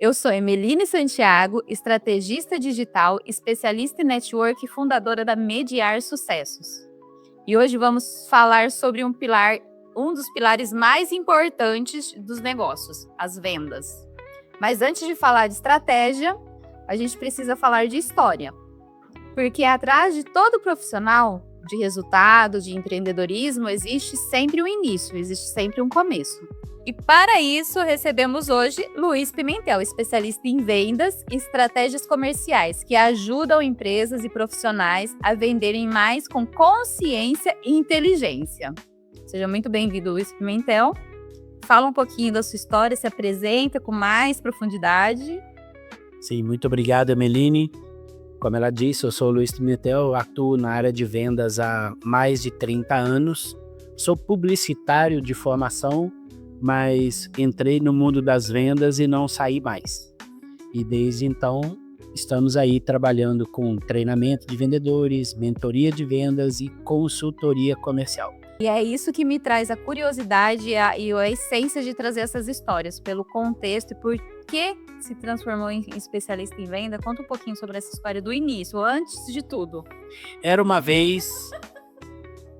Eu sou Emeline Santiago, estrategista digital, especialista em network e fundadora da Mediar Sucessos. E hoje vamos falar sobre um dos pilares mais importantes dos negócios, as vendas. Mas antes de falar de estratégia, a gente precisa falar de história. Porque atrás de todo profissional de resultado, de empreendedorismo, existe sempre um início, existe sempre um começo. E para isso, recebemos hoje Luiz Pimentel, especialista em vendas e estratégias comerciais, que ajudam empresas e profissionais a venderem mais com consciência e inteligência. Seja muito bem-vindo, Luiz Pimentel. Fala um pouquinho da sua história, se apresenta com mais profundidade. Sim, muito obrigado, Emeline. Como ela disse, eu sou o Luiz Pimentel, atuo na área de vendas há mais de 30 anos. Sou publicitário de formação, mas entrei no mundo das vendas e não saí mais. E desde então, estamos aí trabalhando com treinamento de vendedores, mentoria de vendas e consultoria comercial. E é isso que me traz a curiosidade e a essência de trazer essas histórias, pelo contexto e por que se transformou em especialista em venda. Conta um pouquinho sobre essa história do início, antes de tudo. Era uma vez,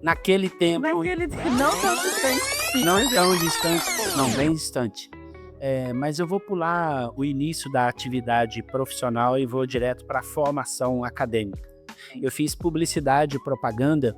naquele tempo... Não tão distante. Não tão distante, não, bem distante. Mas eu vou pular o início da atividade profissional e vou direto para a formação acadêmica. Eu fiz publicidade e propaganda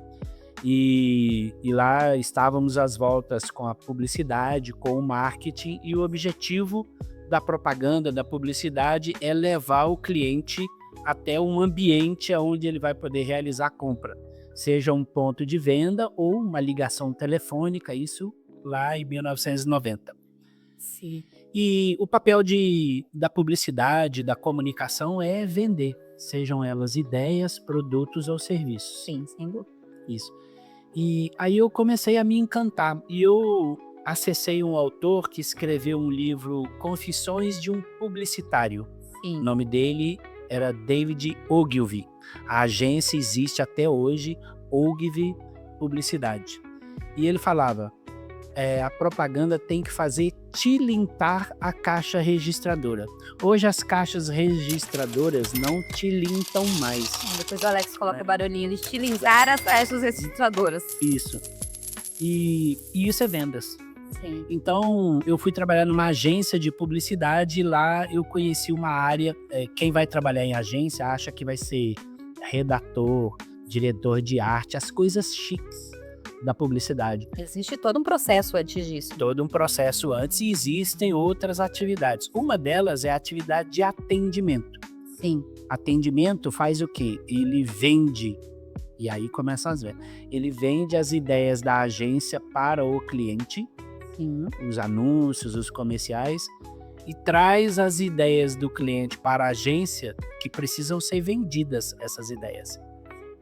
e lá estávamos às voltas com a publicidade, com o marketing, e o objetivo da propaganda, da publicidade, é levar o cliente até um ambiente onde ele vai poder realizar a compra, seja um ponto de venda ou uma ligação telefônica, isso lá em 1990. Sim. E o papel da publicidade, da comunicação é vender, sejam elas ideias, produtos ou serviços. Sim, sem dúvida. Isso. E aí eu comecei a me encantar e eu acessei um autor que escreveu um livro, Confissões de um Publicitário. Sim. O nome dele era David Ogilvy. A agência existe até hoje, Ogilvy Publicidade. E ele falava, a propaganda tem que fazer tilintar a caixa registradora. Hoje as caixas registradoras não tilintam mais. Depois o Alex coloca o barulhinho de tilintar as caixas registradoras. Isso. E isso é vendas. Sim. Então, eu fui trabalhar numa agência de publicidade e lá eu conheci uma área, quem vai trabalhar em agência acha que vai ser redator, diretor de arte, as coisas chiques da publicidade. Existe todo um processo antes disso. Todo um processo antes e existem outras atividades. Uma delas é a atividade de atendimento. Sim. Atendimento faz o quê? Ele vende, e aí começam as vendas. Ele vende as ideias da agência para o cliente, Sim. os anúncios, os comerciais, e traz as ideias do cliente para a agência que precisam ser vendidas, essas ideias.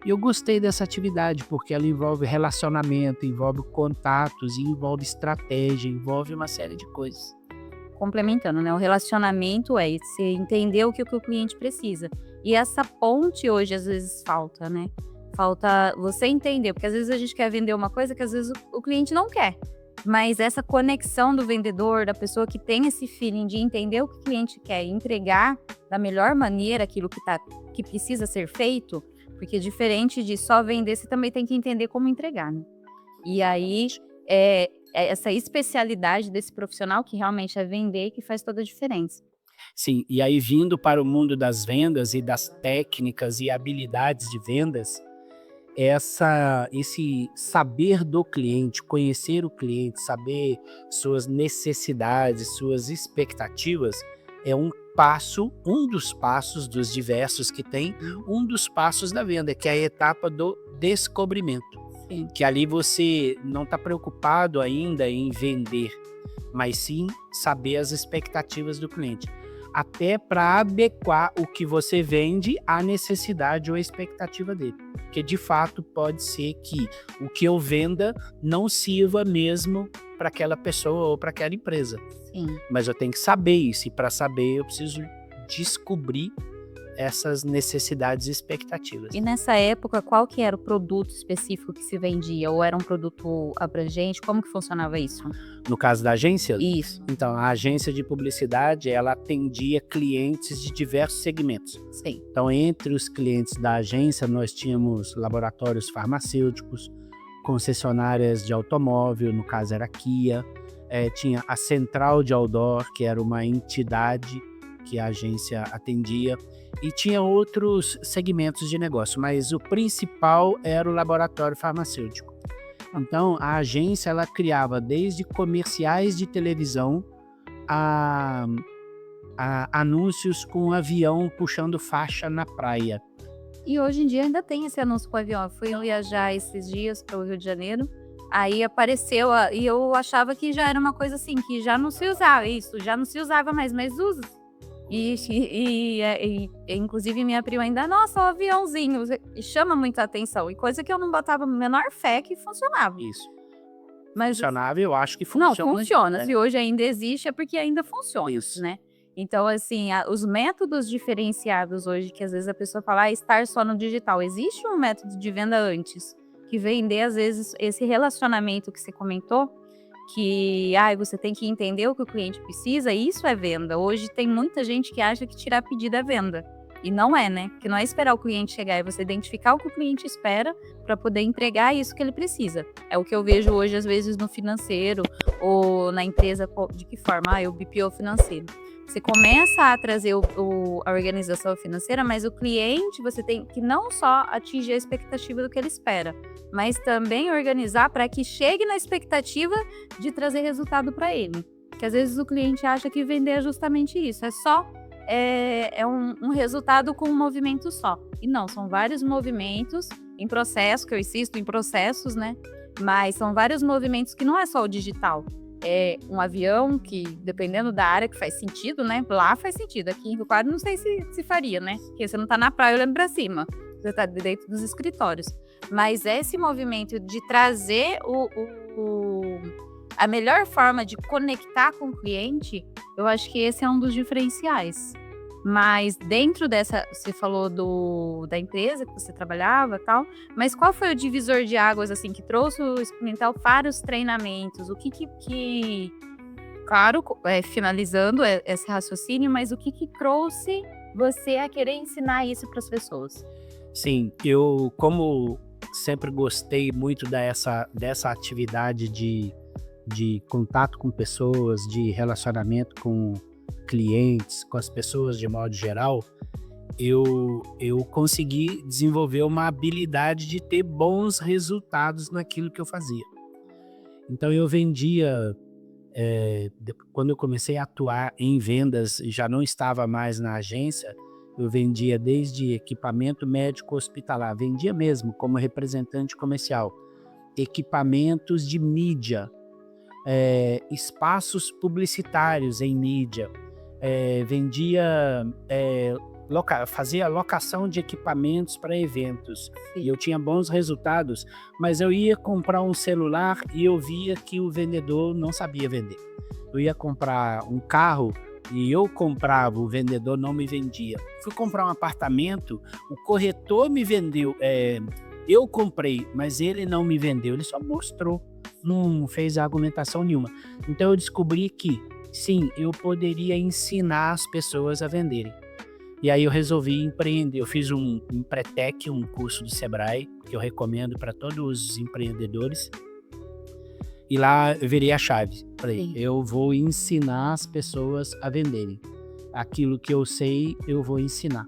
E eu gostei dessa atividade porque ela envolve relacionamento, envolve contatos, envolve estratégia, envolve uma série de coisas. Complementando, né? O relacionamento é você entender o que o cliente precisa. E essa ponte hoje às vezes falta, né? Falta você entender, porque às vezes a gente quer vender uma coisa que às vezes o cliente não quer. Mas essa conexão do vendedor, da pessoa que tem esse feeling de entender o que o cliente quer e entregar da melhor maneira aquilo que precisa ser feito, porque diferente de só vender, você também tem que entender como entregar, né? E aí, é essa especialidade desse profissional que realmente é vender que faz toda a diferença. Sim, e aí vindo para o mundo das vendas e das técnicas e habilidades de vendas, esse saber do cliente, conhecer o cliente, saber suas necessidades, suas expectativas, é um dos passos dos diversos que tem, um dos passos da venda, que é a etapa do descobrimento. Sim. Que ali você não está preocupado ainda em vender, mas sim saber as expectativas do cliente. Até para adequar o que você vende à necessidade ou expectativa dele. Porque de fato pode ser que o que eu venda não sirva mesmo para aquela pessoa ou para aquela empresa. Sim. Mas eu tenho que saber isso, e para saber eu preciso descobrir essas necessidades e expectativas. E nessa época, qual que era o produto específico que se vendia? Ou era um produto abrangente? Como que funcionava isso? No caso da agência, Isso, então, a agência de publicidade, ela atendia clientes de diversos segmentos. sim. Então, entre os clientes da agência, nós tínhamos laboratórios farmacêuticos, concessionárias de automóvel, no caso era a Kia, tinha a Central de Outdoor, que era uma entidade que a agência atendia, e tinha outros segmentos de negócio, mas o principal era o laboratório farmacêutico. Então, a agência ela criava desde comerciais de televisão a anúncios com um avião puxando faixa na praia. E hoje em dia ainda tem esse anúncio com o avião. Eu fui viajar esses dias para o Rio de Janeiro, aí apareceu, e eu achava que já era uma coisa assim, que já não se usava, isso, já não se usava mais, mas usa. Inclusive minha prima ainda, nossa, o aviãozinho, e chama muita atenção, e coisa que eu não botava a menor fé que funcionava. Isso. Mas Funcionava, eu acho que não, funciona. funciona. Né? Se hoje ainda existe, é porque ainda funciona, Isso. né? Então, assim, os métodos diferenciados hoje, que às vezes a pessoa fala, estar só no digital. Existe um método de venda antes, que vender, às vezes, esse relacionamento que você comentou, que você tem que entender o que o cliente precisa, e isso é venda. Hoje tem muita gente que acha que tirar pedido é venda. E não é, né? Porque não é esperar o cliente chegar, é você identificar o que o cliente espera para poder entregar isso que ele precisa. É o que eu vejo hoje, às vezes, no financeiro ou na empresa, de que forma? O BPO financeiro. Você começa a trazer a organização financeira, mas o cliente, você tem que não só atingir a expectativa do que ele espera, mas também organizar para que chegue na expectativa de trazer resultado para ele. Porque às vezes o cliente acha que vender é justamente isso, é um resultado com um movimento só. E não, são vários movimentos em processo, que eu insisto em processos, né? Mas são vários movimentos que não é só o digital. É um avião que, dependendo da área, que faz sentido, né? Lá faz sentido. Aqui em Rio Claro não sei se faria, né? Porque você não tá na praia olhando pra cima. Você tá dentro dos escritórios. Mas esse movimento de trazer a melhor forma de conectar com o cliente, eu acho que esse é um dos diferenciais. Mas dentro dessa, você falou da empresa que você trabalhava e tal, mas qual foi o divisor de águas, assim, que trouxe o experimental para os treinamentos? O que claro, finalizando esse raciocínio, mas o que trouxe você a querer ensinar isso para as pessoas? Sim, eu, como sempre gostei muito dessa atividade de contato com pessoas, de relacionamento com clientes, com as pessoas de modo geral, eu consegui desenvolver uma habilidade de ter bons resultados naquilo que eu fazia. Então eu vendia, quando eu comecei a atuar em vendas, já não estava mais na agência, eu vendia desde equipamento médico hospitalar, vendia mesmo como representante comercial, equipamentos de mídia, espaços publicitários em mídia, fazia locação de equipamentos para eventos. Sim. E eu tinha bons resultados, mas eu ia comprar um celular e eu via que o vendedor não sabia vender. Eu ia comprar um carro e eu comprava, o vendedor não me vendia. Fui comprar um apartamento, o corretor me vendeu, eu comprei, mas ele não me vendeu, ele só mostrou, não fez argumentação nenhuma. Então eu descobri que sim, eu poderia ensinar as pessoas a venderem. E aí eu resolvi empreender. Eu fiz um Empretec, um curso do Sebrae, que eu recomendo para todos os empreendedores. E lá eu virei a chave. Falei, eu vou ensinar as pessoas a venderem. Aquilo que eu sei, eu vou ensinar.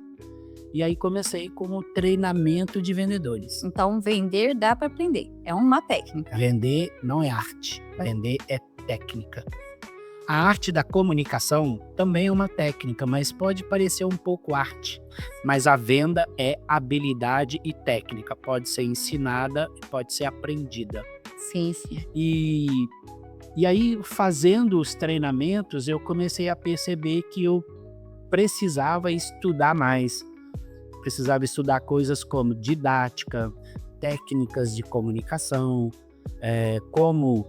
E aí comecei como treinamento de vendedores. Então, vender dá para aprender. É uma técnica. Vender não é arte. Vender é técnica. A arte da comunicação também é uma técnica, mas pode parecer um pouco arte. Mas a venda é habilidade e técnica. Pode ser ensinada e pode ser aprendida. Sim, sim. E aí, fazendo os treinamentos, eu comecei a perceber que eu precisava estudar mais. Precisava estudar coisas como didática, técnicas de comunicação, como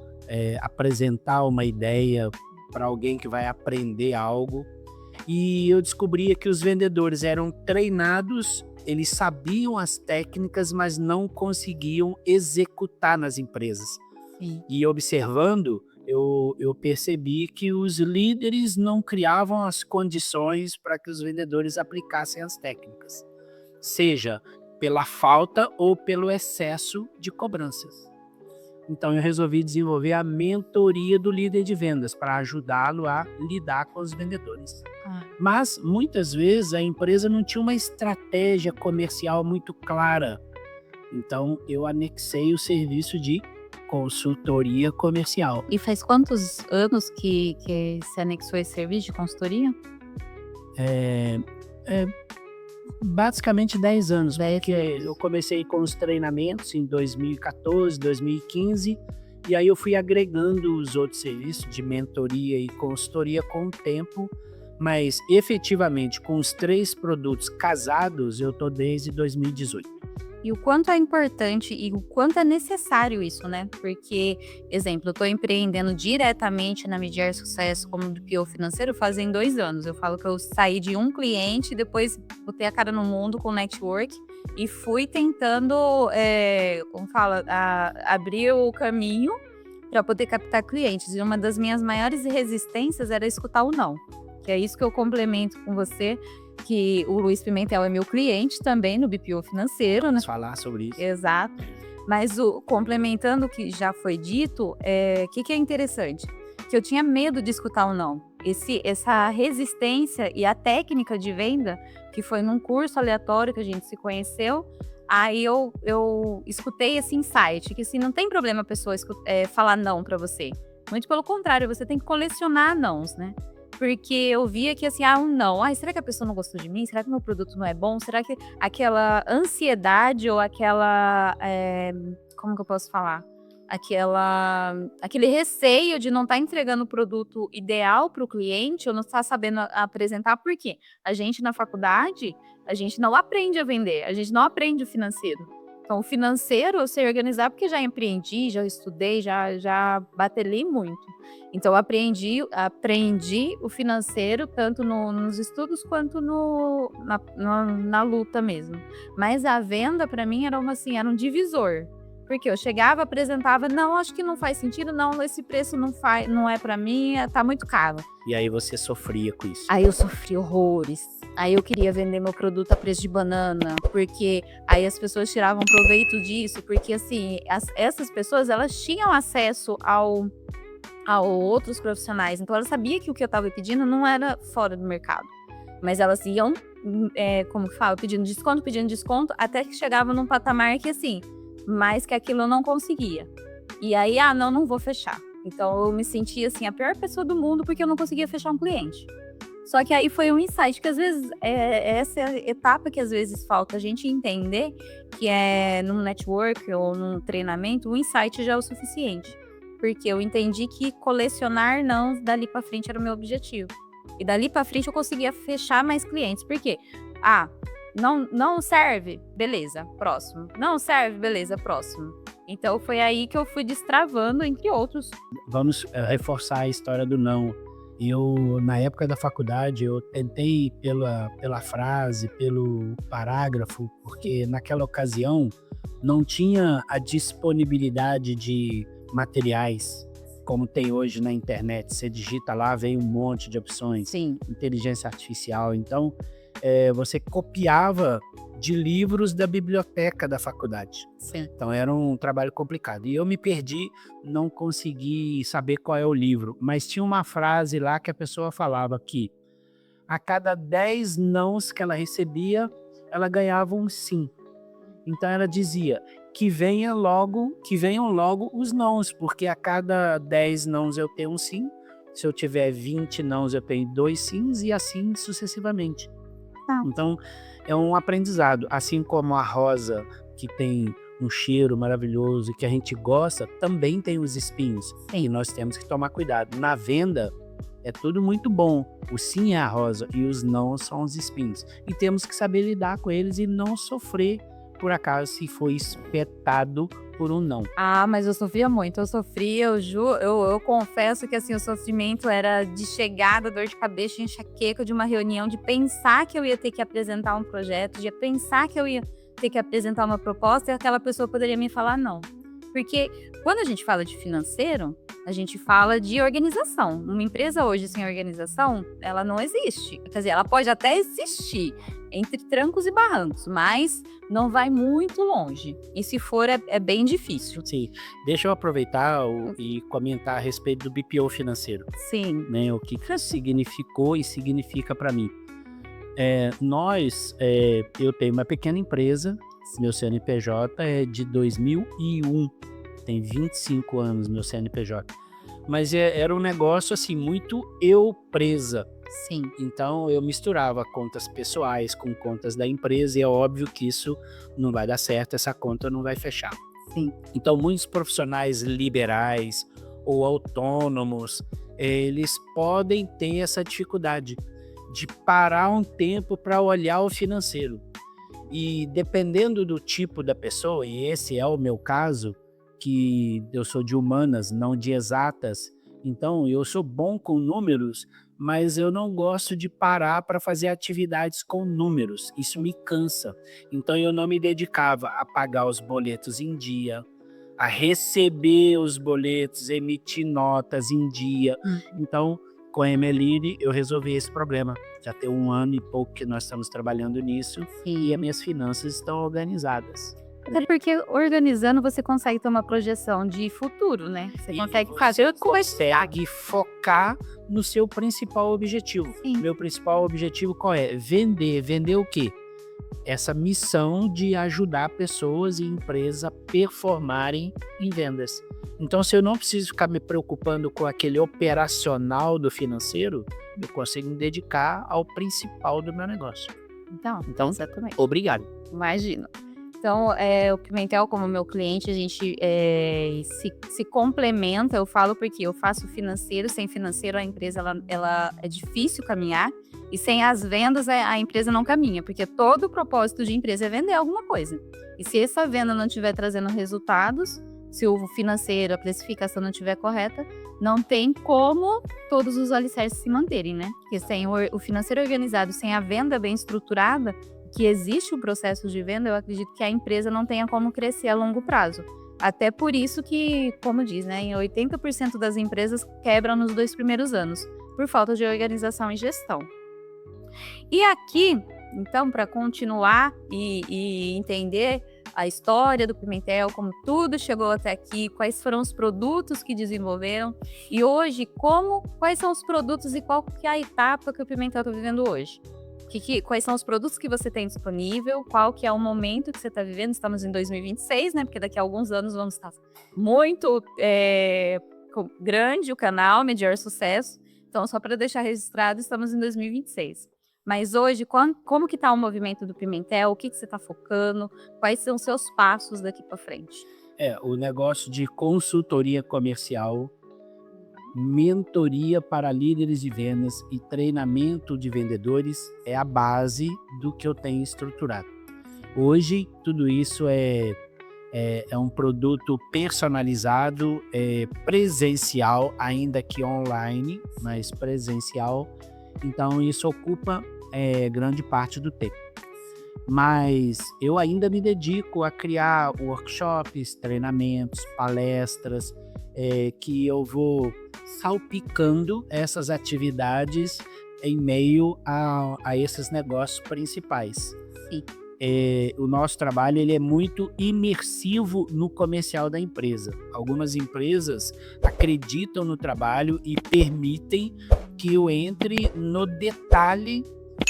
apresentar uma ideia para alguém que vai aprender algo. e eu descobria que os vendedores eram treinados, eles sabiam as técnicas, mas não conseguiam executar nas empresas. Sim. E observando, eu percebi que os líderes não criavam as condições para que os vendedores aplicassem as técnicas, seja pela falta ou pelo excesso de cobranças. Então eu resolvi desenvolver a mentoria do líder de vendas para ajudá-lo a lidar com os vendedores. Ah, Mas muitas vezes a empresa não tinha uma estratégia comercial muito clara. Então eu anexei o serviço de consultoria comercial. e faz quantos anos que você anexou esse serviço de consultoria? É, é, basicamente 10 anos, 10 porque anos. eu comecei com os treinamentos em 2014, 2015, e aí eu fui agregando os outros serviços de mentoria e consultoria com o tempo, mas efetivamente com os 3 produtos casados eu tô desde 2018. E o quanto é importante e o quanto é necessário isso, né? Porque, exemplo, eu estou empreendendo diretamente na Mediar Sucesso como BPO financeiro fazem 2 anos. Eu falo que eu saí de um cliente, depois botei a cara no mundo com network e fui tentando, como fala, abrir o caminho para poder captar clientes. E uma das minhas maiores resistências era escutar o não. Que é isso que eu complemento com você, que o Luiz Pimentel é meu cliente também no BPO financeiro, né? Vamos falar sobre isso. Exato. Mas complementando o que já foi dito, que é interessante? Que eu tinha medo de escutar o não. Essa resistência e a técnica de venda, que foi num curso aleatório que a gente se conheceu, aí eu escutei esse insight, que assim, não tem problema a pessoa falar não para você. Muito pelo contrário, você tem que colecionar nãos, né? Porque eu via que assim, um não. Ai, será que a pessoa não gostou de mim? Será que meu produto não é bom? Será que aquela ansiedade ou aquela, como que eu posso falar? Aquele receio de não estar entregando o produto ideal para o cliente ou não estar sabendo apresentar, por quê? A gente na faculdade, a gente não aprende a vender, a gente não aprende o financeiro. Então, o financeiro eu sei organizar porque já empreendi, já estudei, já batelei muito. Então, eu aprendi o financeiro tanto nos estudos quanto na luta mesmo. Mas a venda, para mim, era era um divisor. Porque eu chegava, apresentava, não, acho que não faz sentido, não, esse preço não é para mim, tá muito caro. E aí você sofria com isso. Aí eu sofri horrores. Aí eu queria vender meu produto a preço de banana, porque aí as pessoas tiravam proveito disso, porque assim, essas pessoas, elas tinham acesso a outros profissionais, então ela sabia que o que eu estava pedindo não era fora do mercado, mas elas iam, como que fala, pedindo desconto, até que chegava num patamar que assim, mais que aquilo eu não conseguia. E aí, não vou fechar. Então eu me sentia assim, a pior pessoa do mundo, porque eu não conseguia fechar um cliente. Só que aí foi um insight, que às vezes essa é a etapa que às vezes falta a gente entender, que é num network ou num treinamento, o insight já é o suficiente. Porque eu entendi que colecionar não dali pra frente era o meu objetivo. E dali pra frente eu conseguia fechar mais clientes. Por quê? Não serve? Beleza, próximo. Não serve? Beleza, próximo. Então foi aí que eu fui destravando, entre outros. Vamos reforçar a história do não. Eu, na época da faculdade, eu tentei pela frase, pelo parágrafo, porque naquela ocasião não tinha a disponibilidade de materiais como tem hoje na internet. Você digita lá, vem um monte de opções. Sim. Inteligência artificial. Então, você copiava de livros da biblioteca da faculdade. Sim. Então era um trabalho complicado. E eu me perdi, não consegui saber qual é o livro. Mas tinha uma frase lá que a pessoa falava que a cada 10 nãos que ela recebia, ela ganhava um sim. Então ela dizia que venham logo os nãos, porque a cada 10 nãos eu tenho um sim. Se eu tiver 20 nãos, eu tenho 2 sims e assim sucessivamente. Então, é um aprendizado. Assim como a rosa, que tem um cheiro maravilhoso e que a gente gosta, também tem os espinhos. Sim. E nós temos que tomar cuidado. Na venda, é tudo muito bom. O sim é a rosa e os não são os espinhos. E temos que saber lidar com eles e não sofrer, por acaso, se for espetado por um não. Ah, mas eu sofria muito. Eu confesso que assim, o sofrimento era de chegada, dor de cabeça, enxaqueca de uma reunião, de pensar que eu ia ter que apresentar um projeto, de pensar que eu ia ter que apresentar uma proposta e aquela pessoa poderia me falar não. Porque quando a gente fala de financeiro, a gente fala de organização. Uma empresa hoje sem organização, ela não existe. Quer dizer, ela pode até existir entre trancos e barrancos, mas não vai muito longe. E se for, é bem difícil. Sim, deixa eu aproveitar e comentar a respeito do BPO financeiro, Sim. né? O que significou e significa para mim. Eu tenho uma pequena empresa, meu CNPJ é de 2001, tem 25 anos meu CNPJ, mas era um negócio assim, muito eu presa. Sim. Então eu misturava contas pessoais com contas da empresa e é óbvio que isso não vai dar certo, essa conta não vai fechar. Sim. Então muitos profissionais liberais ou autônomos, eles podem ter essa dificuldade de parar um tempo para olhar o financeiro. E dependendo do tipo da pessoa, e esse é o meu caso, que eu sou de humanas, não de exatas, então eu sou bom com números, mas eu não gosto de parar para fazer atividades com números, isso me cansa. Então eu não me dedicava a pagar os boletos em dia, a receber os boletos, emitir notas em dia. Então, com a Emeline, eu resolvi esse problema. Já tem 1 ano e pouco que nós estamos trabalhando nisso. Sim. E as minhas finanças estão organizadas. Até porque organizando você consegue ter uma projeção de futuro, né? Você consegue fazer consegue focar no seu principal objetivo. Sim. Meu principal objetivo qual é? Vender. Vender o quê? Essa missão de ajudar pessoas e empresas a performarem em vendas. Então, se eu não preciso ficar me preocupando com aquele operacional do financeiro, eu consigo me dedicar ao principal do meu negócio. Então exatamente. Obrigado. Imagino. Então, o Pimentel, como meu cliente, a gente se complementa. Eu falo porque eu faço financeiro, sem financeiro a empresa ela é difícil caminhar, e sem as vendas a empresa não caminha, porque todo o propósito de empresa é vender alguma coisa. E se essa venda não estiver trazendo resultados, se o financeiro, a precificação não estiver correta, não tem como todos os alicerces se manterem, né? Porque sem o financeiro organizado, sem a venda bem estruturada, que existe o processo de venda, eu acredito que a empresa não tenha como crescer a longo prazo. Até por isso que, como diz, né, em 80% das empresas quebram nos 2 primeiros anos, por falta de organização e gestão. E aqui, então, para continuar e entender a história do Pimentel, como tudo chegou até aqui, quais foram os produtos que desenvolveram, e hoje, quais são os produtos e qual que é a etapa que o Pimentel está vivendo hoje. Quais são os produtos que você tem disponível, qual que é o momento que você está vivendo. Estamos em 2026, né? Porque daqui a alguns anos vamos estar muito grande o canal, Mediar Sucesso. Então, só para deixar registrado, estamos em 2026. Mas hoje, como que está o movimento do Pimentel? O que você está focando? Quais são os seus passos daqui para frente? O negócio de consultoria comercial, mentoria para líderes de vendas e treinamento de vendedores é a base do que eu tenho estruturado. Hoje, tudo isso é um produto personalizado, presencial, ainda que online, mas presencial. Então, isso ocupa grande parte do tempo. Mas eu ainda me dedico a criar workshops, treinamentos, palestras, que eu vou salpicando essas atividades em meio a esses negócios principais. Sim. O nosso trabalho ele é muito imersivo no comercial da empresa. Algumas empresas acreditam no trabalho e permitem que eu entre no detalhe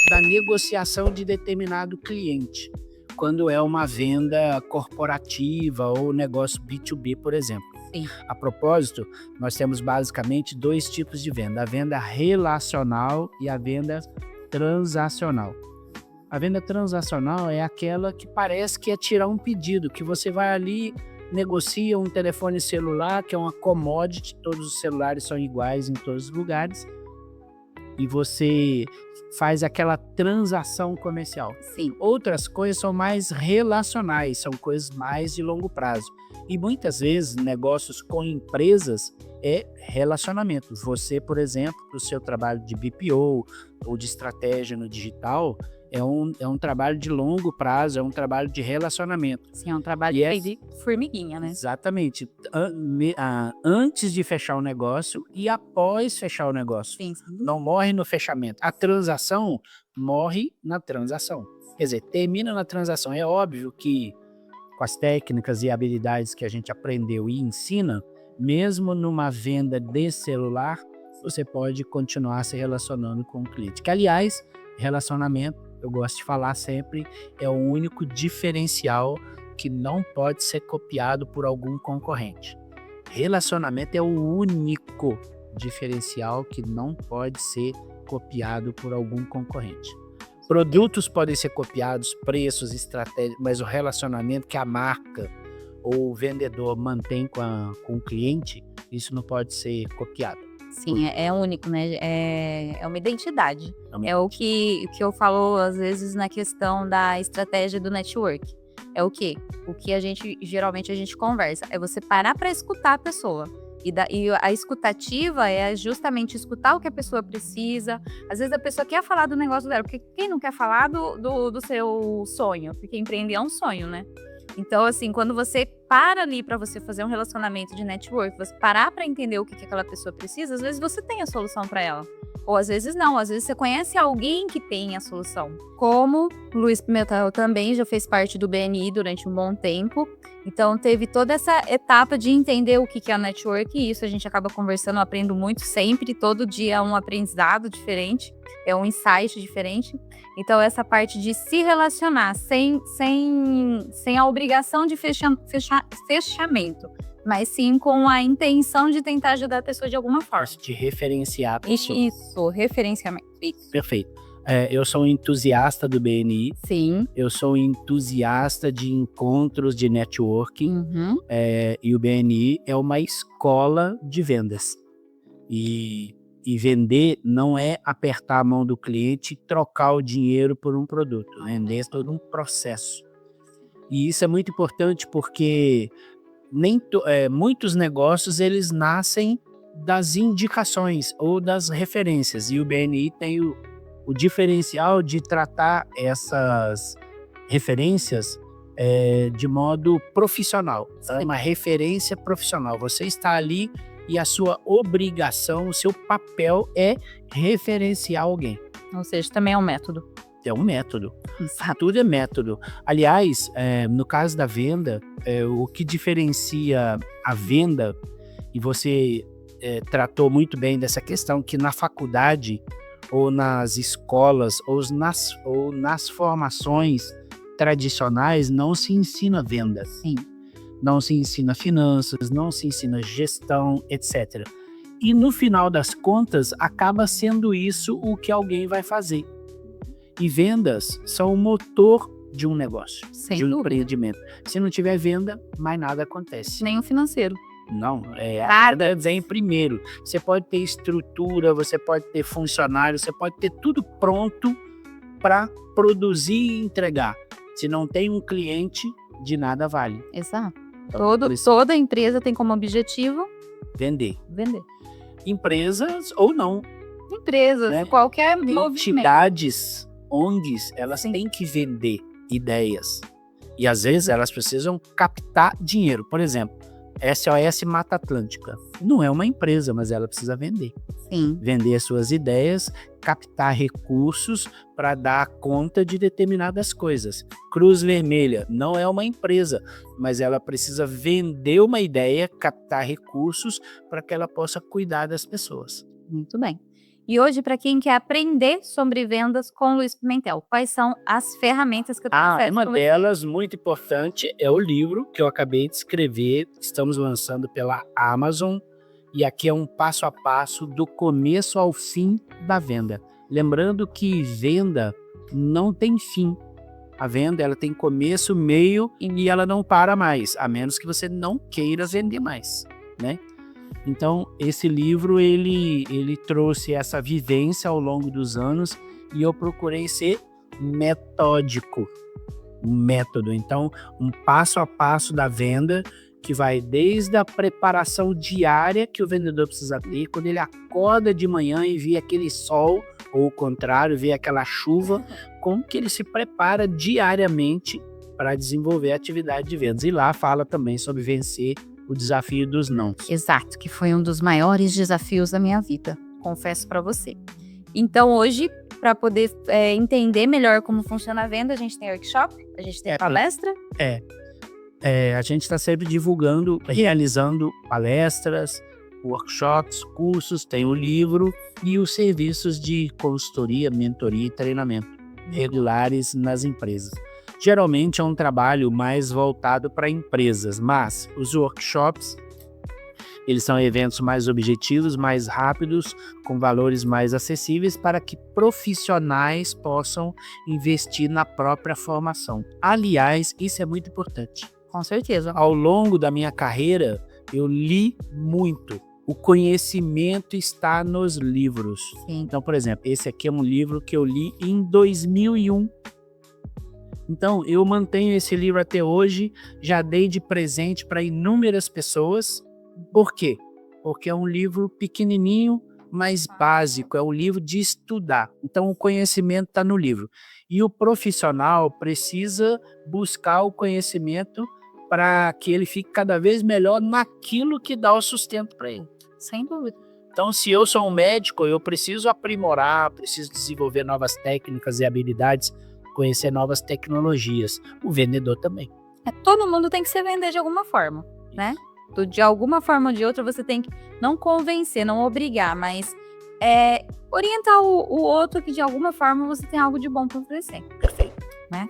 da negociação de determinado cliente, quando é uma venda corporativa ou negócio B2B, por exemplo. Sim. A propósito, nós temos basicamente 2 tipos de venda: a venda relacional e a venda transacional. A venda transacional é aquela que parece que é tirar um pedido, que você vai ali, negocia um telefone celular, que é uma commodity, todos os celulares são iguais em todos os lugares, e você faz aquela transação comercial. Sim. Outras coisas são mais relacionais, são coisas mais de longo prazo. E muitas vezes negócios com empresas é relacionamento. Você, por exemplo, para o seu trabalho de BPO ou de estratégia no digital, é um trabalho de longo prazo, é um trabalho de relacionamento. Sim, é um trabalho E de formiguinha, né? exatamente. Antes de fechar o negócio e após fechar o negócio. Sim. Não morre no fechamento. A transação morre na transação. Quer dizer, termina na transação. É óbvio que com as técnicas e habilidades que a gente aprendeu e ensina, mesmo numa venda de celular, você pode continuar se relacionando com o cliente. Que, aliás, relacionamento, eu gosto de falar sempre, é o único diferencial que não pode ser copiado por algum concorrente. Relacionamento é o único diferencial que não pode ser copiado por algum concorrente. Produtos podem ser copiados, preços, estratégias, mas o relacionamento que a marca ou o vendedor mantém com o cliente, isso não pode ser copiado. Sim, é único, né? É uma identidade. É o que eu falo às vezes na questão da estratégia do network. É o quê? O que geralmente a gente conversa. É você parar para escutar a pessoa. E a escutativa é justamente escutar o que a pessoa precisa. Às vezes a pessoa quer falar do negócio dela, porque quem não quer falar do seu sonho? Porque empreender é um sonho, né? Então, assim, quando você para ali para você fazer um relacionamento de network, você parar para entender o que aquela pessoa precisa, às vezes você tem a solução para ela. Ou às vezes não, às vezes você conhece alguém que tem a solução. Como o Luiz Pimentel também já fez parte do BNI durante um bom tempo. Então teve toda essa etapa de entender o que é a network, e isso a gente acaba conversando, eu aprendo muito sempre, todo dia é um aprendizado diferente, é um insight diferente. Então essa parte de se relacionar sem a obrigação de fechamento, mas sim com a intenção de tentar ajudar a pessoa de alguma forma. De referenciar a pessoa. Isso, referenciamento. Isso. Perfeito. Eu sou um entusiasta do BNI. Sim. Eu sou um entusiasta de encontros de networking. Uhum. E o BNI é uma escola de vendas. E vender não é apertar a mão do cliente e trocar o dinheiro por um produto. Vender é todo um processo. E isso é muito importante porque muitos negócios eles nascem das indicações ou das referências. E o BNI tem o diferencial de tratar essas referências de modo profissional. É uma referência profissional. Você está ali e a sua obrigação, o seu papel é referenciar alguém. Ou seja, também é um método. É um método. Exato. Tudo é método. Aliás, no caso da venda, o que diferencia a venda, e você tratou muito bem dessa questão, que na faculdade ou nas escolas ou nas formações tradicionais não se ensina venda. Sim. Não se ensina finanças, não se ensina gestão, etc. E no final das contas, acaba sendo isso o que alguém vai fazer. E vendas são o motor de um negócio, de um empreendimento. Se não tiver venda, mais nada acontece. Nem o financeiro. Não, a venda vem primeiro. Você pode ter estrutura, você pode ter funcionário, você pode ter tudo pronto para produzir e entregar. Se não tem um cliente, de nada vale. Exato. Toda empresa tem como objetivo vender. Vender. Empresas ou não. Empresas, né? Qualquer entidades, ONGs, elas têm que vender ideias. E às vezes elas precisam captar dinheiro. Por exemplo, SOS Mata Atlântica. Não é uma empresa, mas ela precisa vender. Sim. Vender as suas ideias, captar recursos para dar conta de determinadas coisas. Cruz Vermelha não é uma empresa, mas ela precisa vender uma ideia, captar recursos para que ela possa cuidar das pessoas. Muito bem. E hoje, para quem quer aprender sobre vendas com o Luiz Pimentel, quais são as ferramentas que eu tenho? Uma delas, muito importante, é o livro que eu acabei de escrever. Estamos lançando pela Amazon. E aqui é um passo a passo do começo ao fim da venda. Lembrando que venda não tem fim. A venda ela tem começo, meio e ela não para mais, a menos que você não queira vender mais, né? Então, esse livro, ele trouxe essa vivência ao longo dos anos e eu procurei ser metódico, um método. Então, um passo a passo da venda que vai desde a preparação diária que o vendedor precisa ter, quando ele acorda de manhã e vê aquele sol, ou o contrário, vê aquela chuva, como que ele se prepara diariamente para desenvolver a atividade de vendas. E lá fala também sobre vencer o desafio dos não. Exato, que foi um dos maiores desafios da minha vida, confesso para você. Então hoje, para poder entender melhor como funciona a venda, a gente tem workshop, a gente tem palestra. A gente está sempre divulgando, realizando palestras, workshops, cursos, tem o livro e os serviços de consultoria, mentoria e treinamento regulares nas empresas. Geralmente é um trabalho mais voltado para empresas, mas os workshops, eles são eventos mais objetivos, mais rápidos, com valores mais acessíveis para que profissionais possam investir na própria formação. Aliás, isso é muito importante. Com certeza. Ao longo da minha carreira, eu li muito. O conhecimento está nos livros. Sim. Então, por exemplo, esse aqui é um livro que eu li em 2001. Então, eu mantenho esse livro até hoje, já dei de presente para inúmeras pessoas. Por quê? Porque é um livro pequenininho, mas básico, é um livro de estudar. Então, o conhecimento está no livro. E o profissional precisa buscar o conhecimento para que ele fique cada vez melhor naquilo que dá o sustento para ele. Sem dúvida. Então, se eu sou um médico, eu preciso aprimorar, preciso desenvolver novas técnicas e habilidades, conhecer novas tecnologias. O vendedor também. Todo mundo tem que se vender de alguma forma, né? De alguma forma ou de outra, você tem que não convencer, não obrigar, mas orientar o outro que de alguma forma você tem algo de bom para oferecer. Perfeito. Né?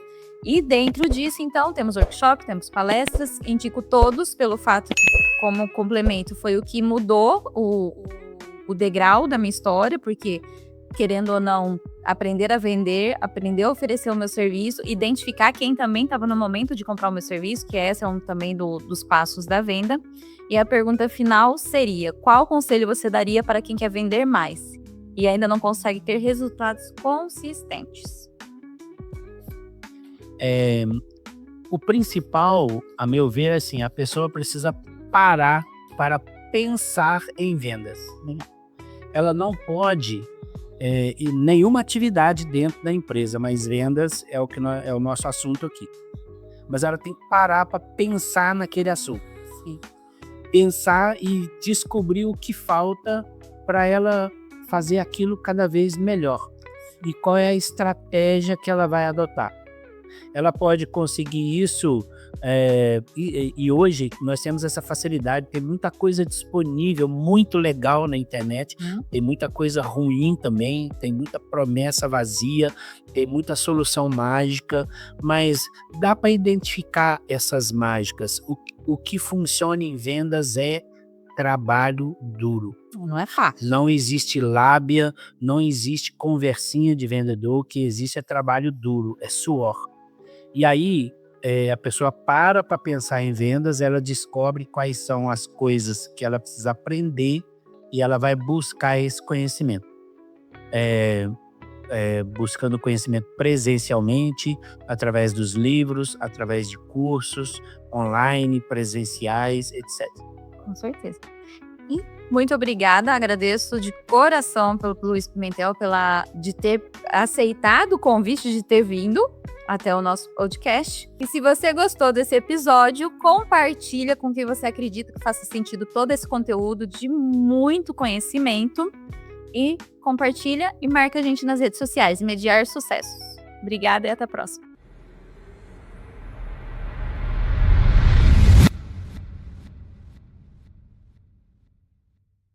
E dentro disso, então, temos workshop, temos palestras, indico todos pelo fato que, como complemento, foi o que mudou o degrau da minha história, porque, querendo ou não, aprender a vender, aprender a oferecer o meu serviço, identificar quem também estava no momento de comprar o meu serviço, que esse é um também dos passos da venda. E a pergunta final seria: qual conselho você daria para quem quer vender mais e ainda não consegue ter resultados consistentes? O principal, a meu ver, é assim, a pessoa precisa parar para pensar em vendas. Ela não pode nenhuma atividade dentro da empresa, mas vendas é o nosso assunto aqui. Mas ela tem que parar para pensar naquele assunto. Sim. Pensar e descobrir o que falta para ela fazer aquilo cada vez melhor. E qual é a estratégia que ela vai adotar. Ela pode conseguir isso, e hoje nós temos essa facilidade, tem muita coisa disponível, muito legal na internet, tem muita coisa ruim também, tem muita promessa vazia, tem muita solução mágica, mas dá para identificar essas mágicas. O que funciona em vendas é trabalho duro. Não é fácil. Não existe lábia, não existe conversinha de vendedor, o que existe é trabalho duro, é suor. E aí, a pessoa para pensar em vendas, ela descobre quais são as coisas que ela precisa aprender e ela vai buscar esse conhecimento. Buscando conhecimento presencialmente, através dos livros, através de cursos, online, presenciais, etc. Com certeza. E muito obrigada, agradeço de coração pelo Luiz Pimentel, de ter aceitado o convite, de ter vindo até o nosso podcast. E se você gostou desse episódio, compartilha com quem você acredita que faça sentido todo esse conteúdo de muito conhecimento. E compartilha e marca a gente nas redes sociais, Mediar Sucessos. Obrigada e até a próxima.